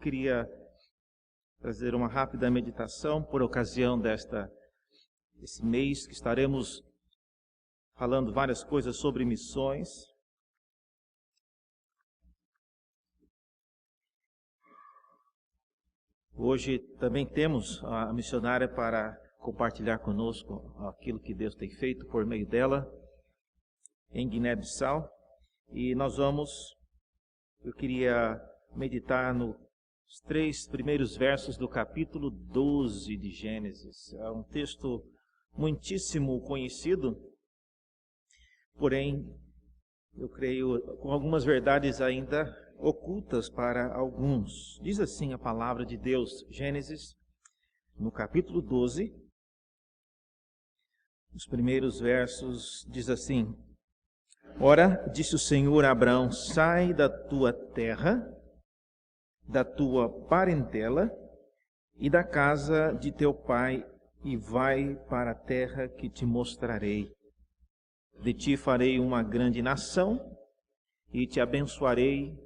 queria trazer uma rápida meditação por ocasião desse mês que estaremos falando várias coisas sobre missões. Hoje também temos a missionária para compartilhar conosco aquilo que Deus tem feito por meio dela em Guiné-Bissau. E eu queria meditar nos 3 primeiros versos do capítulo 12 de Gênesis. É um texto muitíssimo conhecido, porém, eu creio, com algumas verdades ainda ocultas para alguns. Diz assim a palavra de Deus, Gênesis, no capítulo 12, os primeiros versos, diz assim: Ora, disse o Senhor a Abraão, sai da tua terra, da tua parentela e da casa de teu pai e vai para a terra que te mostrarei. De ti farei uma grande nação e te abençoarei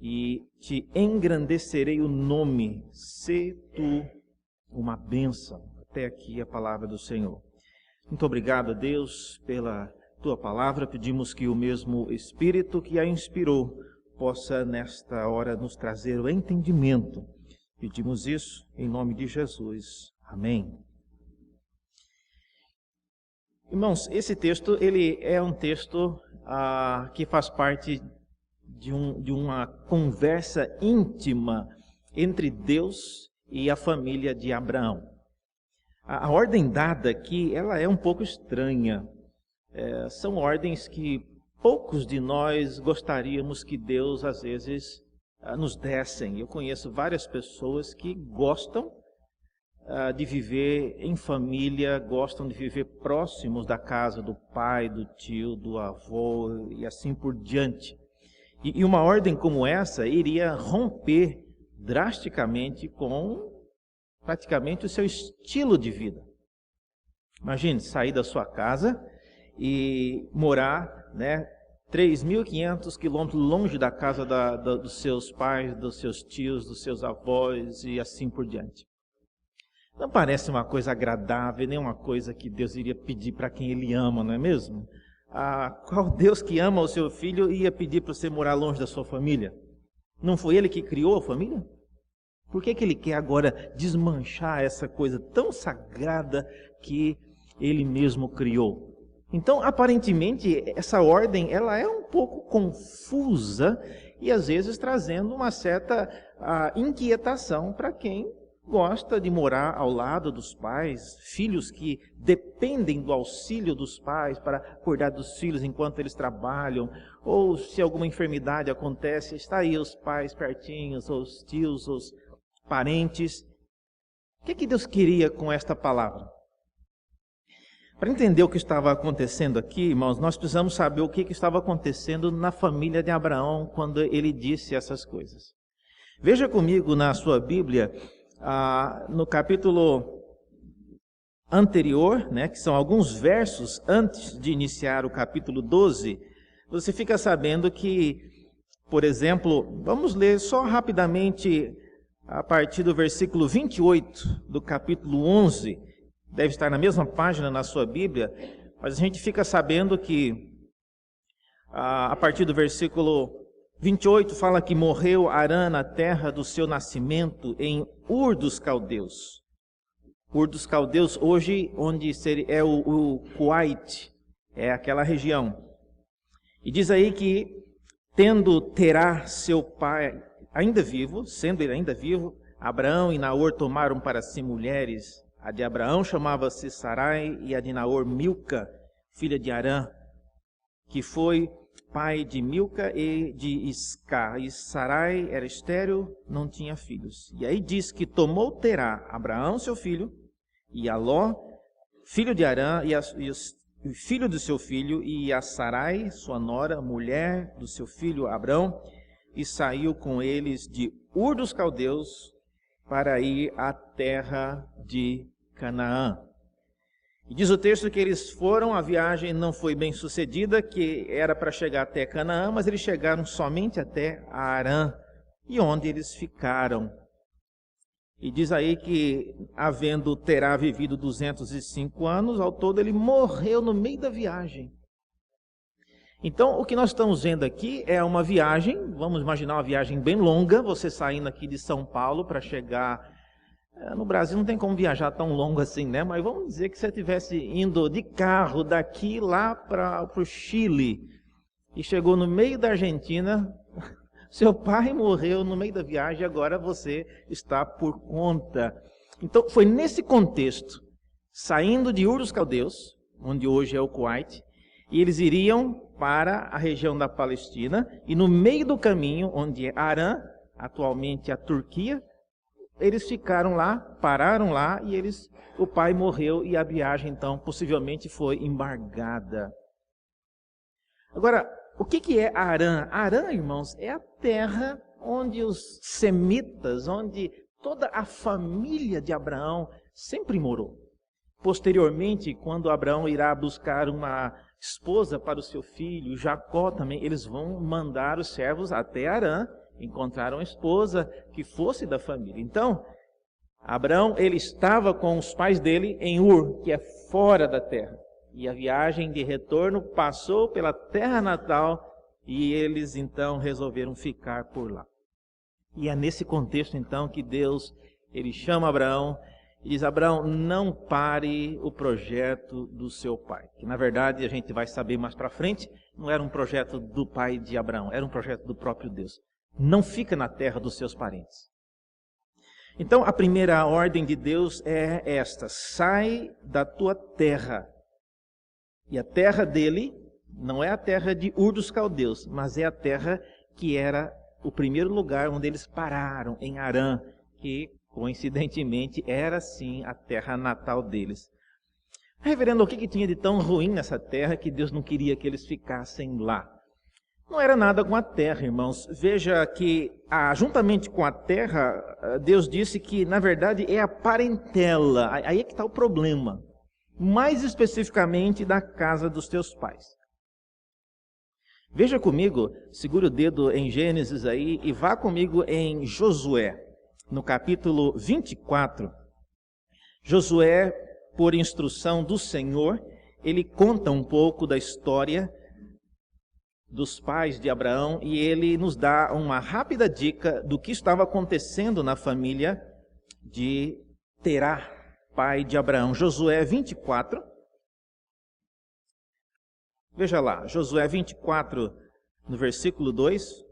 e te engrandecerei o nome, se tu uma bênção. Até aqui a palavra do Senhor. Muito obrigado, Deus, pela tua palavra. Pedimos que o mesmo Espírito que a inspirou possa nesta hora nos trazer o entendimento. Pedimos isso em nome de Jesus. Amém. Irmãos, esse texto ele é um texto que faz parte de uma conversa íntima entre Deus e a família de Abraão. A ordem dada aqui, ela é um pouco estranha. São ordens que poucos de nós gostaríamos que Deus, às vezes, nos dessem. Eu conheço várias pessoas que gostam de viver em família, gostam de viver próximos da casa do pai, do tio, do avô e assim por diante. E uma ordem como essa iria romper drasticamente com praticamente o seu estilo de vida. Imagine sair da sua casa e morar, 3.500 quilômetros longe da casa dos seus pais, dos seus tios, dos seus avós e assim por diante. Não parece uma coisa agradável, nem uma coisa que Deus iria pedir para quem Ele ama, não é mesmo? Qual Deus que ama o seu filho ia pedir para você morar longe da sua família? Não foi Ele que criou a família? Por que Ele quer agora desmanchar essa coisa tão sagrada que Ele mesmo criou? Então, aparentemente, essa ordem ela é um pouco confusa e às vezes trazendo uma certa inquietação para quem gosta de morar ao lado dos pais, filhos que dependem do auxílio dos pais para cuidar dos filhos enquanto eles trabalham, ou se alguma enfermidade acontece, está aí os pais pertinhos, ou os tios, os parentes. O que Deus queria com esta palavra? Para entender o que estava acontecendo aqui, irmãos, nós precisamos saber o que estava acontecendo na família de Abraão quando ele disse essas coisas. Veja comigo na sua Bíblia, no capítulo anterior, que são alguns versos antes de iniciar o capítulo 12, você fica sabendo que, por exemplo, vamos ler só rapidamente a partir do versículo 28 do capítulo 11, deve estar na mesma página na sua Bíblia, mas a gente fica sabendo que a partir do versículo 28 fala que morreu Arã na terra do seu nascimento em Ur dos Caldeus. Ur dos Caldeus hoje onde é o Kuwait, é aquela região. E diz aí que tendo Terá seu pai ainda vivo, sendo ele ainda vivo, Abraão e Naor tomaram para si mulheres. A de Abraão chamava-se Sarai e a de Naor Milca, filha de Arã, que foi pai de Milca e de Isca. E Sarai era estéril, não tinha filhos. E aí diz que tomou Terá, Abraão seu filho, e a Ló, filho de Arã, e o filho do seu filho, e a Sarai, sua nora, mulher do seu filho Abrão, e saiu com eles de Ur dos Caldeus para ir à terra de Canaã. E diz o texto que eles foram, a viagem não foi bem sucedida, que era para chegar até Canaã, mas eles chegaram somente até Arã, e onde eles ficaram. E diz aí que, havendo Terá vivido 205 anos, ao todo ele morreu no meio da viagem. Então, o que nós estamos vendo aqui é uma viagem, vamos imaginar uma viagem bem longa, você saindo aqui de São Paulo para chegar... No Brasil não tem como viajar tão longo assim, né? Mas vamos dizer que você estivesse indo de carro daqui lá para o Chile e chegou no meio da Argentina, seu pai morreu no meio da viagem, agora você está por conta. Então, foi nesse contexto, saindo de Ur dos Caldeus, onde hoje é o Kuwait, e eles iriam para a região da Palestina, e no meio do caminho, onde é Harã, atualmente a Turquia, eles ficaram lá, pararam lá, e o pai morreu, e a viagem, então, possivelmente foi embargada. Agora, o que é Harã? Harã, irmãos, é a terra onde os semitas, onde toda a família de Abraão sempre morou. Posteriormente, quando Abraão irá buscar uma esposa para o seu filho, Jacó também, eles vão mandar os servos até Harã, encontrar uma esposa que fosse da família. Então, Abraão, ele estava com os pais dele em Ur, que é fora da terra. E a viagem de retorno passou pela terra natal e eles então resolveram ficar por lá. E é nesse contexto então que Deus, ele chama Abraão e diz: Abraão, não pare o projeto do seu pai. Que na verdade a gente vai saber mais para frente, não era um projeto do pai de Abraão, era um projeto do próprio Deus. Não fica na terra dos seus parentes. Então a primeira ordem de Deus é esta: sai da tua terra. E a terra dele não é a terra de Ur dos Caldeus, mas é a terra que era o primeiro lugar onde eles pararam, em Harã, que coincidentemente era sim a terra natal deles. Reverendo, o que tinha de tão ruim nessa terra que Deus não queria que eles ficassem lá? Não era nada com a terra, irmãos. Veja que, juntamente com a terra, Deus disse que, na verdade, é a parentela. Aí é que está o problema. Mais especificamente da casa dos teus pais. Veja comigo, segure o dedo em Gênesis aí e vá comigo em Josué, no capítulo 24. Josué, por instrução do Senhor, ele conta um pouco da história dos pais de Abraão e ele nos dá uma rápida dica do que estava acontecendo na família de Terá, pai de Abraão. Josué 24. Veja lá, Josué 24, no versículo 2.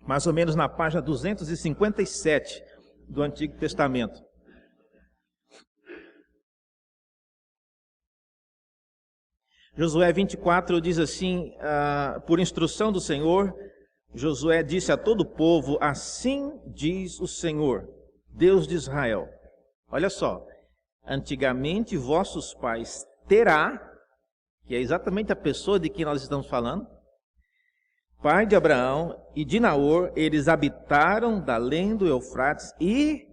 Mais ou menos na página 257 do Antigo Testamento. Josué 24 diz assim, por instrução do Senhor, Josué disse a todo o povo: assim diz o Senhor, Deus de Israel. Olha só, antigamente vossos pais Terá, que é exatamente a pessoa de quem nós estamos falando, pai de Abraão e de Naor, eles habitaram da além do Eufrates e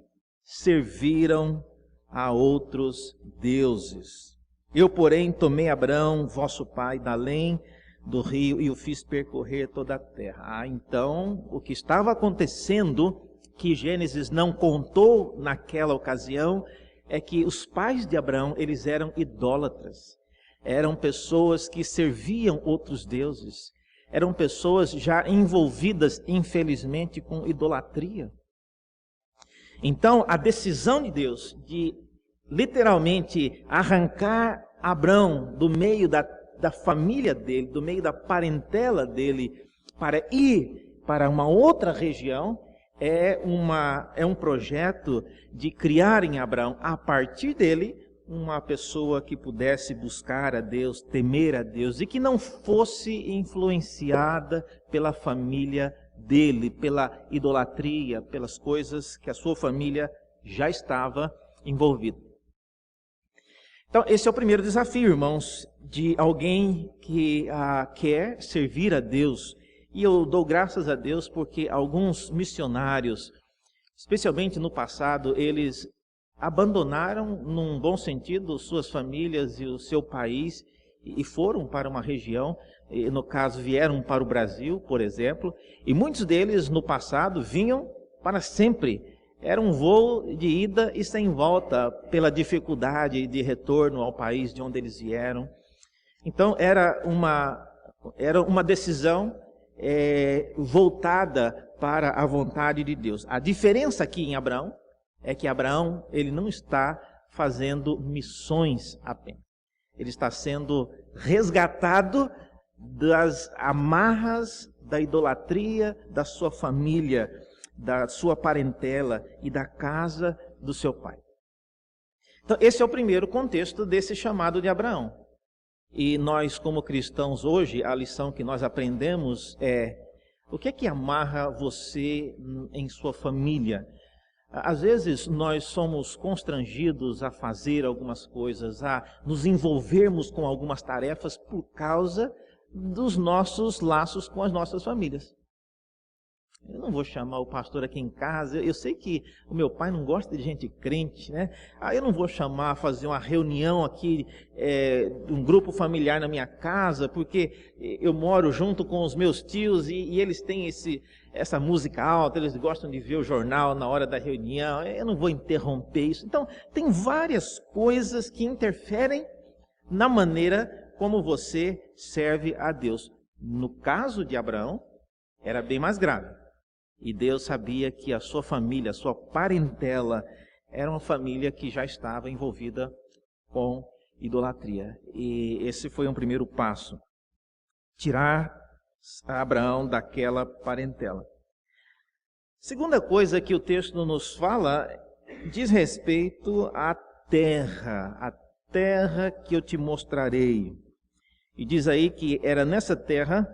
serviram a outros deuses. Eu, porém, tomei Abraão, vosso pai, da além do rio e o fiz percorrer toda a terra. Então, o que estava acontecendo, que Gênesis não contou naquela ocasião, é que os pais de Abraão, eles eram idólatras. Eram pessoas que serviam outros deuses. Eram pessoas já envolvidas, infelizmente, com idolatria. Então, a decisão de Deus de literalmente arrancar Abraão do meio da família dele, do meio da parentela dele, para ir para uma outra região, é um projeto de criar em Abraão, a partir dele, uma pessoa que pudesse buscar a Deus, temer a Deus, e que não fosse influenciada pela família dele, pela idolatria, pelas coisas que a sua família já estava envolvida. Então, esse é o primeiro desafio, irmãos, de alguém que quer servir a Deus. E eu dou graças a Deus porque alguns missionários, especialmente no passado, eles abandonaram, num bom sentido, suas famílias e o seu país e foram para uma região, e no caso vieram para o Brasil, por exemplo, e muitos deles no passado vinham para sempre. Era um voo de ida e sem volta pela dificuldade de retorno ao país de onde eles vieram. Então era uma decisão voltada para a vontade de Deus. A diferença aqui em Abraão é que Abraão ele não está fazendo missões apenas. Ele está sendo resgatado das amarras da idolatria da sua família, da sua parentela e da casa do seu pai. Então, esse é o primeiro contexto desse chamado de Abraão. E nós, como cristãos hoje, a lição que nós aprendemos é: o que é que amarra você em sua família? Às vezes nós somos constrangidos a fazer algumas coisas, a nos envolvermos com algumas tarefas por causa dos nossos laços com as nossas famílias. Eu não vou chamar o pastor aqui em casa, eu sei que o meu pai não gosta de gente crente, né? Eu não vou chamar, fazer uma reunião aqui, um grupo familiar na minha casa, porque eu moro junto com os meus tios e eles têm essa música alta, eles gostam de ver o jornal na hora da reunião, eu não vou interromper isso. Então, tem várias coisas que interferem na maneira como você serve a Deus. No caso de Abraão, era bem mais grave. E Deus sabia que a sua família, a sua parentela, era uma família que já estava envolvida com idolatria. E esse foi um primeiro passo. Tirar Abraão daquela parentela. Segunda coisa que o texto nos fala diz respeito à terra. A terra que eu te mostrarei. E diz aí que era nessa terra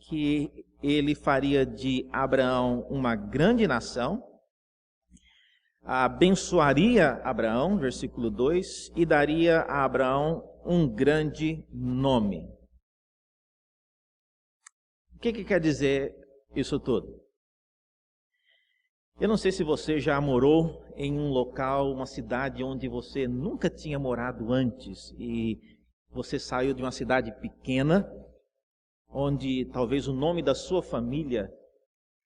que ele faria de Abraão uma grande nação, abençoaria Abraão, versículo 2, e daria a Abraão um grande nome. O que quer dizer isso tudo? Eu não sei se você já morou em um local, uma cidade onde você nunca tinha morado antes, e você saiu de uma cidade pequena, onde talvez o nome da sua família,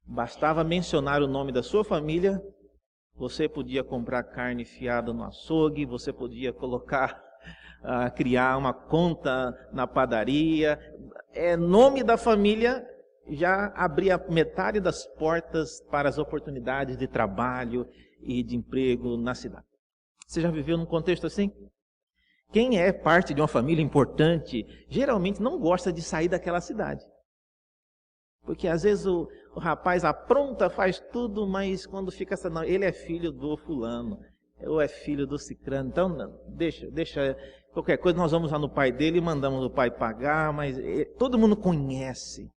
bastava mencionar o nome da sua família, você podia comprar carne fiada no açougue, você podia criar uma conta na padaria. Nome da família já abria metade das portas para as oportunidades de trabalho e de emprego na cidade. Você já viveu num contexto assim? Quem é parte de uma família importante, geralmente não gosta de sair daquela cidade. Porque às vezes o rapaz apronta, faz tudo, mas quando fica... Não, ele é filho do fulano, ou é filho do cicrano, então não, deixa qualquer coisa, nós vamos lá no pai dele e mandamos o pai pagar, mas todo mundo conhece.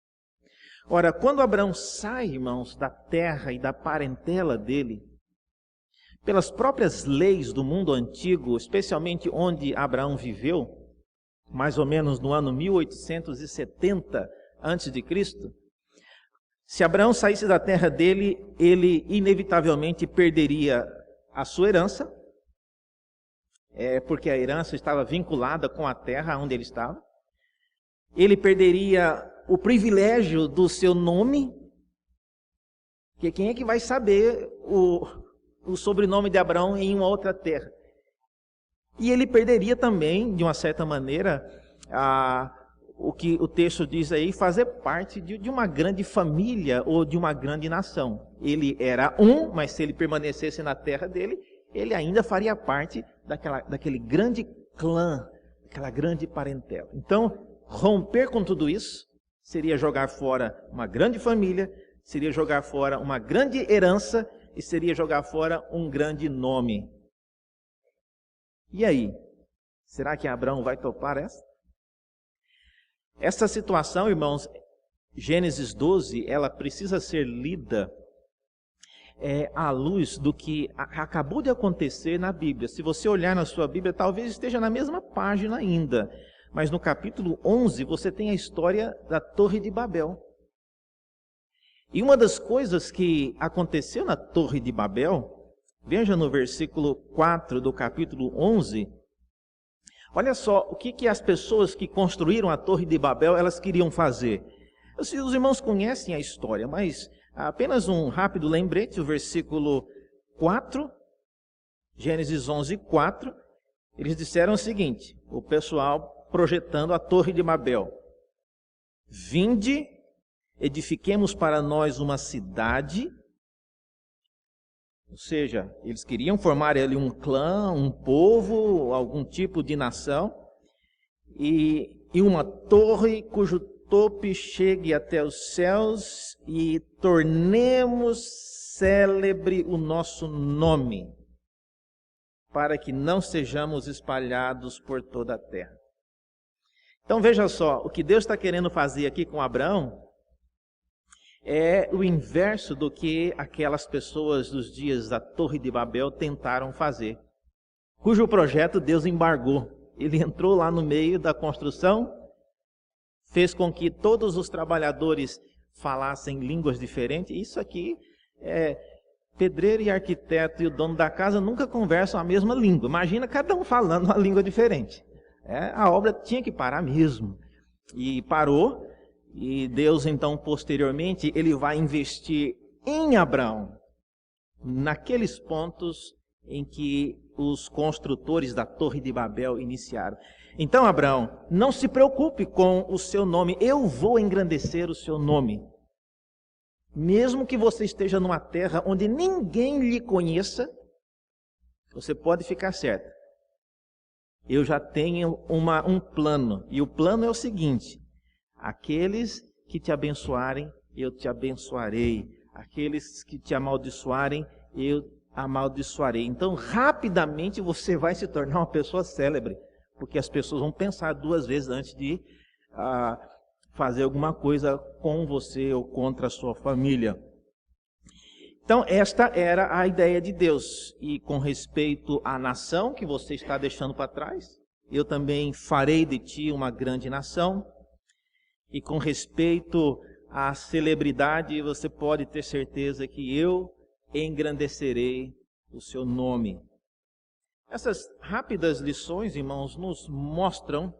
Ora, quando Abraão sai, irmãos, da terra e da parentela dele, pelas próprias leis do mundo antigo, especialmente onde Abraão viveu, mais ou menos no ano 1870 a.C., se Abraão saísse da terra dele, ele inevitavelmente perderia a sua herança, porque a herança estava vinculada com a terra onde ele estava. Ele perderia o privilégio do seu nome, que quem é que vai saber o sobrenome de Abraão em uma outra terra? E ele perderia também, de uma certa maneira, o que o texto diz aí, fazer parte de uma grande família ou de uma grande nação. Ele era mas se ele permanecesse na terra dele, ele ainda faria parte daquele grande clã, aquela grande parentela. Então, romper com tudo isso seria jogar fora uma grande família, seria jogar fora uma grande herança e seria jogar fora um grande nome. E aí? Será que Abraão vai topar essa? Essa situação, irmãos, Gênesis 12, ela precisa ser lida à luz do que acabou de acontecer na Bíblia. Se você olhar na sua Bíblia, talvez esteja na mesma página ainda. Mas no capítulo 11, você tem a história da Torre de Babel. E uma das coisas que aconteceu na Torre de Babel, veja no versículo 4 do capítulo 11, Olha só o que as pessoas que construíram a Torre de Babel, elas queriam fazer. Os irmãos conhecem a história, mas apenas um rápido lembrete, o versículo 4, Gênesis 11, 4, eles disseram o seguinte, o pessoal projetando a Torre de Babel: vinde, edifiquemos para nós uma cidade. Ou seja, eles queriam formar ali um clã, um povo, algum tipo de nação, e uma torre cujo topo chegue até os céus, e tornemos célebre o nosso nome, para que não sejamos espalhados por toda a terra. Então veja só, o que Deus está querendo fazer aqui com Abraão é o inverso do que aquelas pessoas dos dias da Torre de Babel tentaram fazer, cujo projeto Deus embargou. Ele entrou lá no meio da construção, fez com que todos os trabalhadores falassem línguas diferentes. Isso aqui pedreiro e arquiteto e o dono da casa nunca conversam a mesma língua. Imagina cada um falando uma língua diferente. A obra tinha que parar mesmo. E parou. E Deus, então, posteriormente, ele vai investir em Abraão, naqueles pontos em que os construtores da Torre de Babel iniciaram. Então, Abraão, não se preocupe com o seu nome, eu vou engrandecer o seu nome. Mesmo que você esteja numa terra onde ninguém lhe conheça, você pode ficar certo. Eu já tenho um plano, e o plano é o seguinte: aqueles que te abençoarem, eu te abençoarei. Aqueles que te amaldiçoarem, eu amaldiçoarei. Então, rapidamente você vai se tornar uma pessoa célebre, porque as pessoas vão pensar duas vezes antes de fazer alguma coisa com você ou contra a sua família. Então, esta era a ideia de Deus. E com respeito à nação que você está deixando para trás, eu também farei de ti uma grande nação. E com respeito à celebridade, você pode ter certeza que eu engrandecerei o seu nome. Essas rápidas lições, irmãos, nos mostram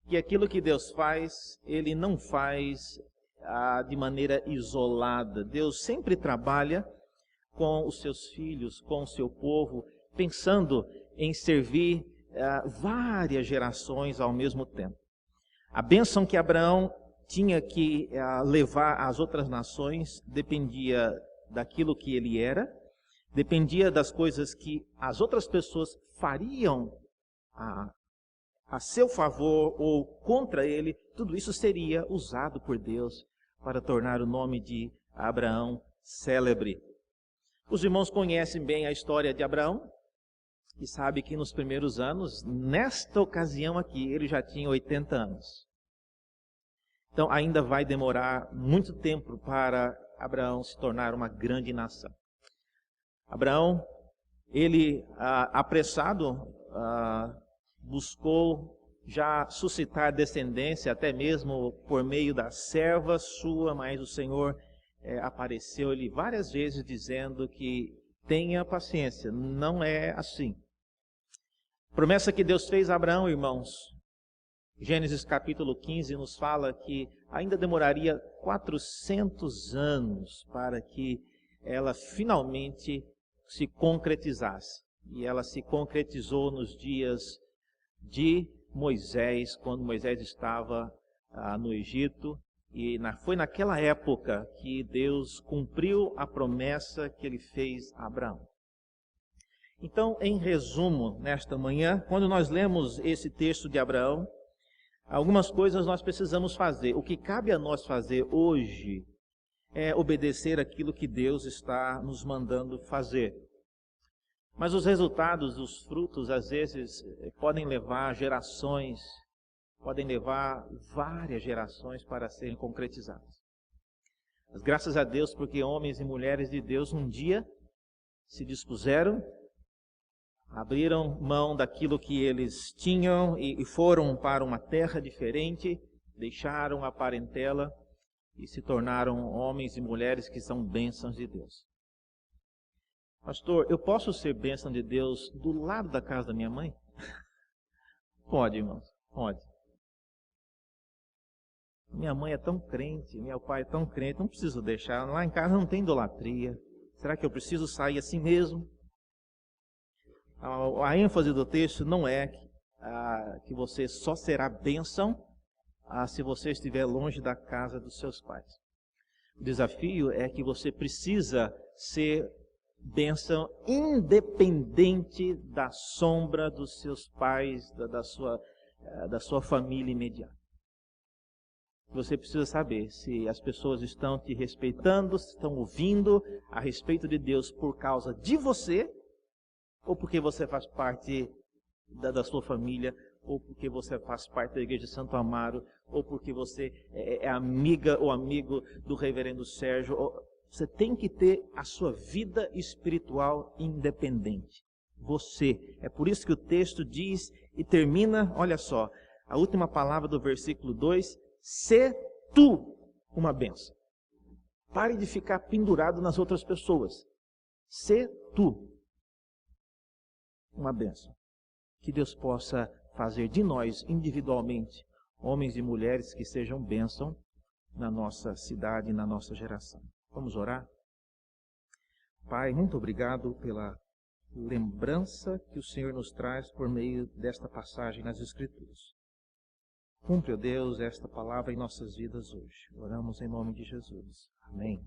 que aquilo que Deus faz, Ele não faz de maneira isolada. Deus sempre trabalha com os seus filhos, com o seu povo, pensando em servir várias gerações ao mesmo tempo. A bênção que Abraão tinha que levar às outras nações dependia daquilo que ele era, dependia das coisas que as outras pessoas fariam a seu favor ou contra ele. Tudo isso seria usado por Deus para tornar o nome de Abraão célebre. Os irmãos conhecem bem a história de Abraão e sabem que nos primeiros anos, nesta ocasião aqui, ele já tinha 80 anos. Então ainda vai demorar muito tempo para Abraão se tornar uma grande nação. Abraão, ele apressado, buscou já suscitar descendência, até mesmo por meio da serva sua, mas o Senhor apareceu-lhe várias vezes dizendo que tenha paciência, não é assim. Promessa que Deus fez a Abraão, irmãos, Gênesis capítulo 15 nos fala que ainda demoraria 400 anos para que ela finalmente se concretizasse. E ela se concretizou nos dias de Moisés, quando Moisés estava no Egito. E foi naquela época que Deus cumpriu a promessa que ele fez a Abraão. Então, em resumo, nesta manhã, quando nós lemos esse texto de Abraão, algumas coisas nós precisamos fazer. O que cabe a nós fazer hoje é obedecer aquilo que Deus está nos mandando fazer. Mas os resultados, os frutos, às vezes, podem levar gerações, podem levar várias gerações para serem concretizadas. Mas graças a Deus, porque homens e mulheres de Deus um dia se dispuseram, abriram mão daquilo que eles tinham e foram para uma terra diferente, deixaram a parentela e se tornaram homens e mulheres que são bênçãos de Deus. Pastor, eu posso ser bênção de Deus do lado da casa da minha mãe? Pode, irmãos, pode. Minha mãe é tão crente, meu pai é tão crente, não preciso deixar. Lá em casa não tem idolatria. Será que eu preciso sair assim mesmo? A ênfase do texto não é que você só será bênção se você estiver longe da casa dos seus pais. O desafio é que você precisa ser bênção independente da sombra dos seus pais, da sua família imediata. Você precisa saber se as pessoas estão te respeitando, se estão ouvindo a respeito de Deus por causa de você, ou porque você faz parte da sua família, ou porque você faz parte da Igreja de Santo Amaro, ou porque você é amiga ou amigo do reverendo Sérgio. Você tem que ter a sua vida espiritual independente. Você. É por isso que o texto diz e termina, olha só, a última palavra do versículo 2, sê tu uma bênção. Pare de ficar pendurado nas outras pessoas. Sê tu uma bênção. Que Deus possa fazer de nós individualmente homens e mulheres que sejam bênção na nossa cidade e na nossa geração. Vamos orar? Pai, muito obrigado pela lembrança que o Senhor nos traz por meio desta passagem nas Escrituras. Cumpre, ó Deus, esta palavra em nossas vidas hoje. Oramos em nome de Jesus. Amém.